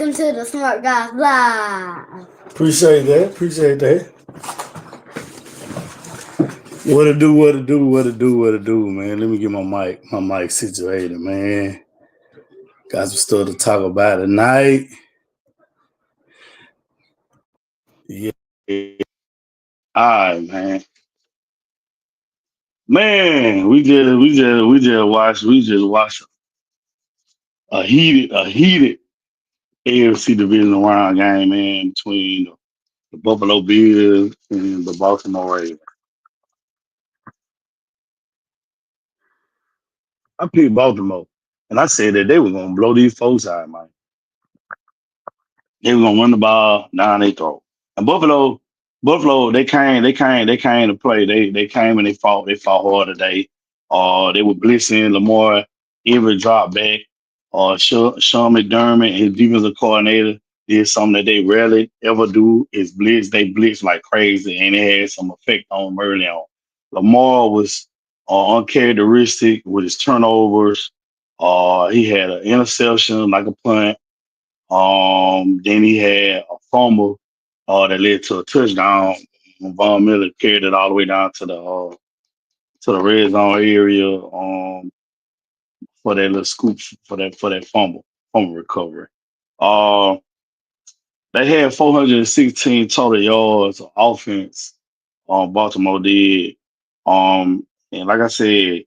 welcome to the Smart Guys Live. Appreciate that. Appreciate that. What to do, what to do, what to do, what to do, man. Let me get my mic situated, man. Got some stuff to talk about tonight. Yeah. All right, man. Man, we just watched a heated AFC division round game, man, between the Buffalo Bills and the Baltimore Ravens. I picked Baltimore, and I said that they were gonna blow these folks out, man. They were gonna run the ball down their throat. And Buffalo, they came to play. They came and they fought hard today. They were blitzing Lamar, every drop back. Sean McDermott, his defensive coordinator, did something that they rarely ever do is blitz. They blitz like crazy, and it had some effect on him early on. Lamar was uncharacteristic with his turnovers. He had an interception, like a punt. Then he had a fumble that led to a touchdown. Von Miller carried it all the way down to the red zone area for that little scoop for that fumble recovery. Uh, they had 416 total yards of offense. Baltimore did. And like I said,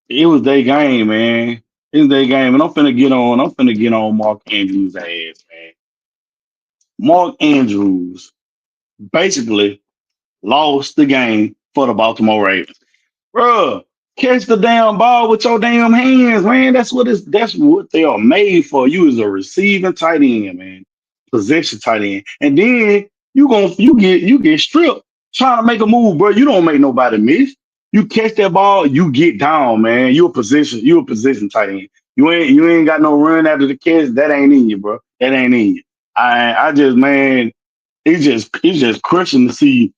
it was their game, man. It was their game, and I'm finna get on Mark Andrews' ass, man. Mark Andrews basically lost the game for the Baltimore Ravens. Bruh, catch the damn ball with your damn hands, man. That's what they are made for. You as a receiving tight end, man. Possession tight end. And then you get stripped trying to make a move, bro. You don't make nobody miss. You catch that ball, you get down, man. You a position tight end. You ain't got no run after the catch. That ain't in you, bro. That ain't in you. I just, man, it's just crushing to see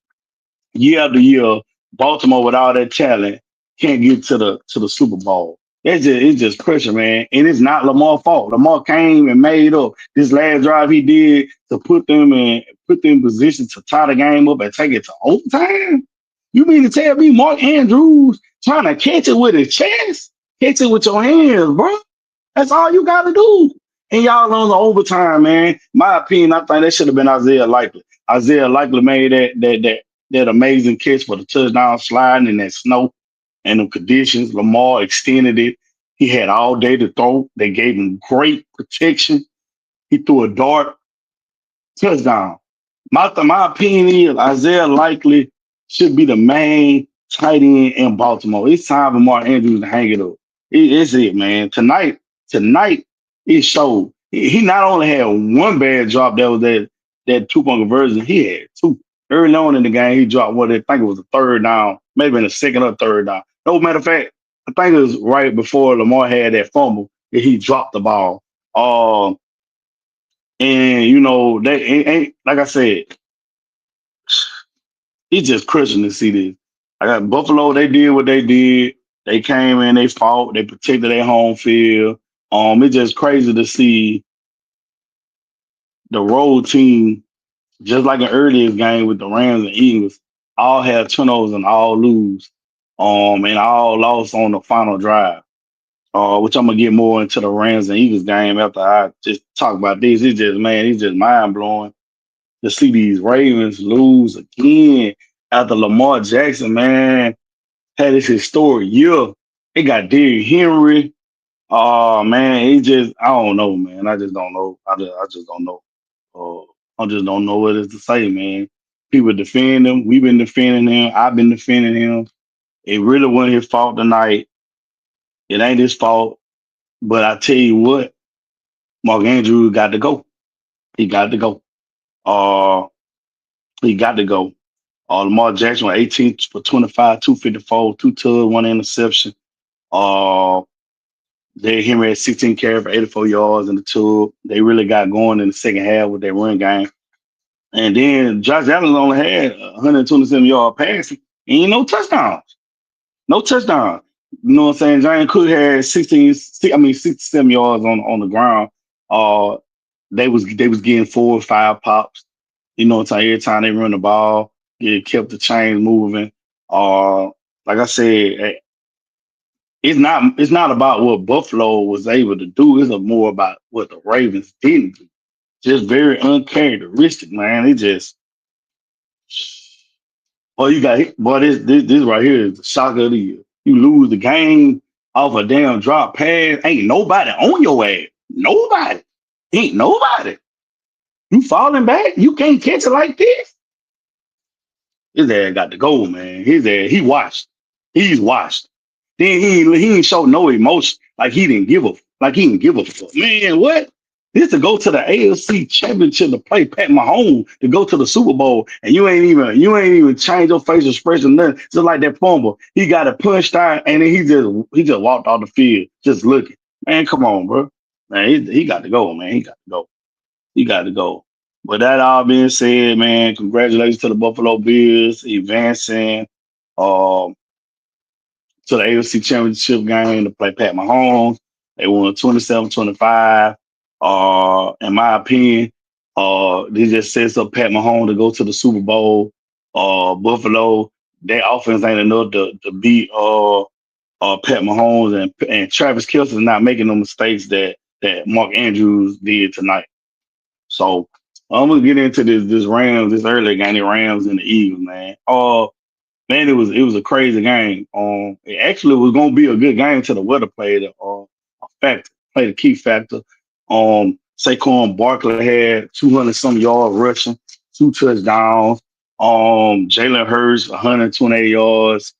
year after year Baltimore with all that talent can't get to the Super Bowl. It's just pressure, man. And it's not Lamar's fault. Lamar came and made up this last drive he did to put them in position to tie the game up and take it to overtime. You mean to tell me Mark Andrews trying to catch it with his chest? Catch it with your hands, bro. That's all you gotta do. And y'all on the overtime, man. My opinion, I think that should have been Isaiah Likely. Isaiah Likely made that amazing catch for the touchdown sliding in that snow and the conditions. Lamar extended it. He had all day to throw. They gave him great protection. He threw a dart, touchdown. My opinion is Isaiah Likely should be the main tight end in Baltimore. It's time for Mark Andrews to hang it up. It's it, man. Tonight, it showed. He not only had one bad drop that was that 2 point conversion, he had two. Early on in the game, he dropped what I think it was a third down, maybe in the second or third down. No matter of fact, I think it was right before Lamar had that fumble that he dropped the ball. Uh, and they ain't like I said, it's just crushing to see this. I got Buffalo. They did what they did. They came in. They fought. They protected their home field. It's just crazy to see the road team, just like an earlier game with the Rams and Eagles, all have turnovers and all lose. And all lost on the final drive. Which I'm gonna get more into the Rams and Eagles game after I just talk about this. It's just mind blowing to see these Ravens lose again after Lamar Jackson, man, had this historic year. They got Derrick Henry. Oh man, I don't know, man. I just don't know. I just don't know. I just don't know what else to say, man. People defend him. We've been defending him. I've been defending him. It really wasn't his fault tonight. It ain't his fault. But I tell you what, Mark Andrews got to go. He got to go. Uh, he got to go. Lamar Jackson was 18 for 25, 254, two tugs, one interception. Uh, Derrick Henry had 16 carries for 84 yards in the tug. They really got going in the second half with their run game. And then Josh Allen only had 127-yard passing. Ain't no touchdowns. No touchdown. You know what I'm saying? Giant Cook had 67 yards on the ground. they was getting 4 or 5 pops. You know what I'm saying? Every time they run the ball, it kept the chains moving. Uh, like I said, it's not about what Buffalo was able to do. It's more about what the Ravens didn't do. Just very uncharacteristic, man. It just boy, you got hit. Boy, this right here is the shock of the year. You lose the game off a damn drop pass. Ain't nobody on your ass. Nobody. Ain't nobody. You falling back. You can't catch it like this. His ass got to go, man. His ass, he watched. He's watched. Then he ain't show no emotion. Like he didn't give a fuck. Man, what? This to go to the AFC championship to play Pat Mahomes to go to the Super Bowl and you ain't even change your face expression, nothing. Just like that fumble. He got it punched out and then he just walked off the field just looking. Man, come on, bro. Man, he got to go, man. He got to go. He got to go. With that all being said, man, congratulations to the Buffalo Bills advancing um, to the AFC Championship game to play Pat Mahomes. They won 27-25. In my opinion, this just sets up Pat Mahomes to go to the Super Bowl. Buffalo, their offense ain't enough to beat Pat Mahomes and Travis Kelce is not making the mistakes that Mark Andrews did tonight. So I'm gonna get into this Rams, this early game, the Rams and the Eagles, man. Man, it was a crazy game. It actually was gonna be a good game till the weather played a factor, played a key factor. Saquon Barkley had 200 some yards rushing, 2 touchdowns. Jalen Hurts 128 yards,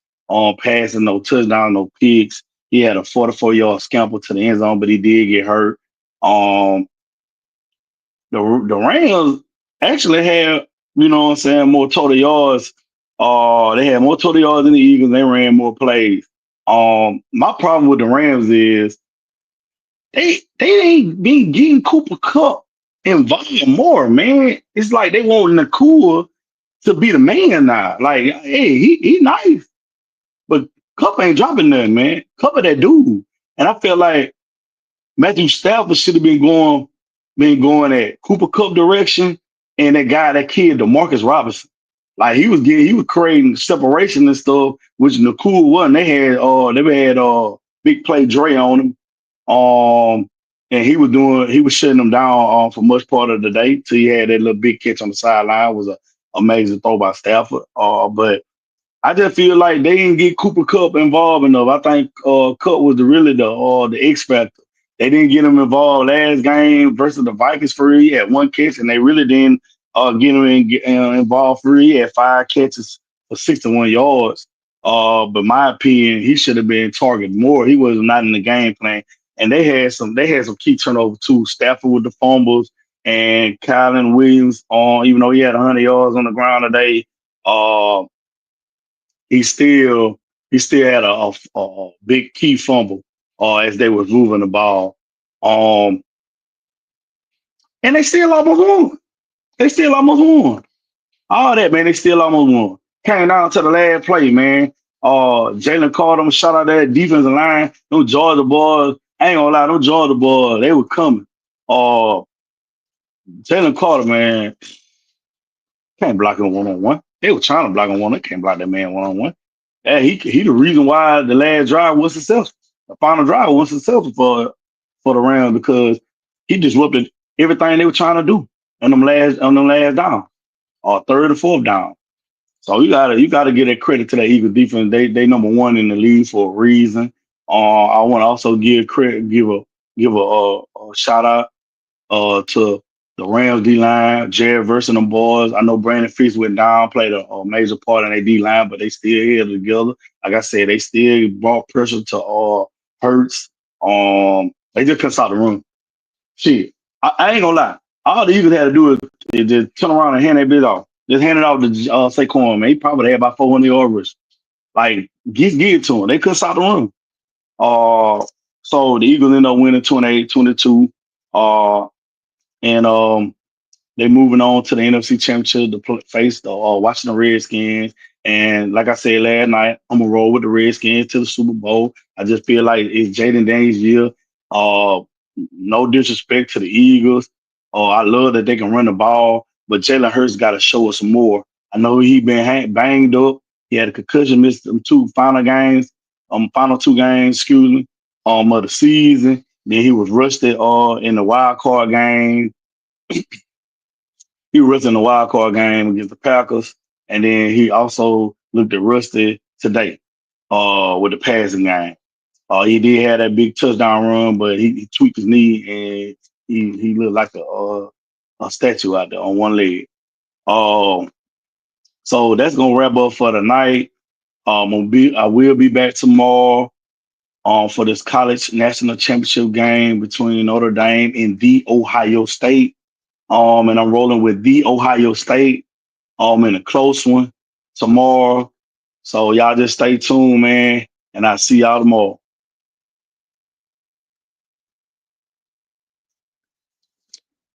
passing, no touchdown, no picks. He had a 44-yard scamper to the end zone, but he did get hurt. Um, the Rams actually had, you know what I'm saying, more total yards. They had more total yards than the Eagles. They ran more plays. My problem with the Rams is they ain't been getting Cooper Cup involved more, man. It's like they want Nakua to be the man now. Like, hey, he nice, but Cup ain't dropping nothing, man. Cup of that dude. And I feel like Matthew Stafford should have been going at Cooper Cup direction and that kid, DeMarcus Robinson. Like he was creating separation and stuff, which Nakua wasn't. They had big play Dre on him. And he was shutting them down for much part of the day till he had that little big catch on the sideline. It was a amazing throw by Stafford. But I just feel like they didn't get Cooper Cup involved enough. I think Cup was really the X factor. They didn't get him involved last game versus the Vikings for he had 1 catch, and they really didn't get him involved for he had 5 catches for 61 yards. But my opinion, he should have been targeted more. He was not in the game plan, and they had some key turnovers too. Stafford with the fumbles and Kylan Williams even though he had 100 yards on the ground today. Uh, he still he still had a big key fumble as they was moving the ball. Um, and they still almost won. They still almost won. All that, man, they still almost won. Came down to the last play, man. Jalen Carter, shout out that defensive line. Them Georgia boys, I ain't gonna lie, them Georgia boys, they were coming. Uh, Jalen Carter, man, can't block him one on one. They were trying to block him one. They can't block that man one on one. Yeah, he the reason why the last drive was successful. The final drive was successful for the Rams because he disrupted everything they were trying to do on them last down or third or fourth down. So you gotta give that credit to that Eagles defense. They number one in the league for a reason. I want to also give a shout out to the Rams D line, Jared Verse and them boys. I know Brandon Fitz went down, played a major part in their D line, but they still held together. Like I said, they still brought pressure to Hurts. They just couldn't stop the run. Shit, I ain't gonna lie. All the Eagles had to do is just turn around and hand that bit off. Just hand it off to Saquon, man. He probably had about 400 yards. Like, give it to him. They couldn't stop the run. Uh, so the Eagles ended up winning 28-22. And they moving on to the NFC Championship to face the Washington Redskins. And like I said last night, I'm gonna roll with the Redskins to the Super Bowl. I just feel like it's Jaden Daniels' year. Uh, no disrespect to the Eagles. Oh, I love that they can run the ball, but Jalen Hurts got to show us more. I know he been banged up. He had a concussion, missed them final 2 games, excuse me, of the season. Then he was rushed in the wild card game. He was rushed in the wild card game against the Packers, and then he also looked at rusty today with the passing game. He did have that big touchdown run, but he tweaked his knee and he looked like a statue out there on one leg. Um, so that's gonna wrap up for the night. I will be back tomorrow for this college national championship game between Notre Dame and the Ohio State. And I'm rolling with the Ohio State in a close one tomorrow. So y'all just stay tuned, man, and I'll see y'all tomorrow.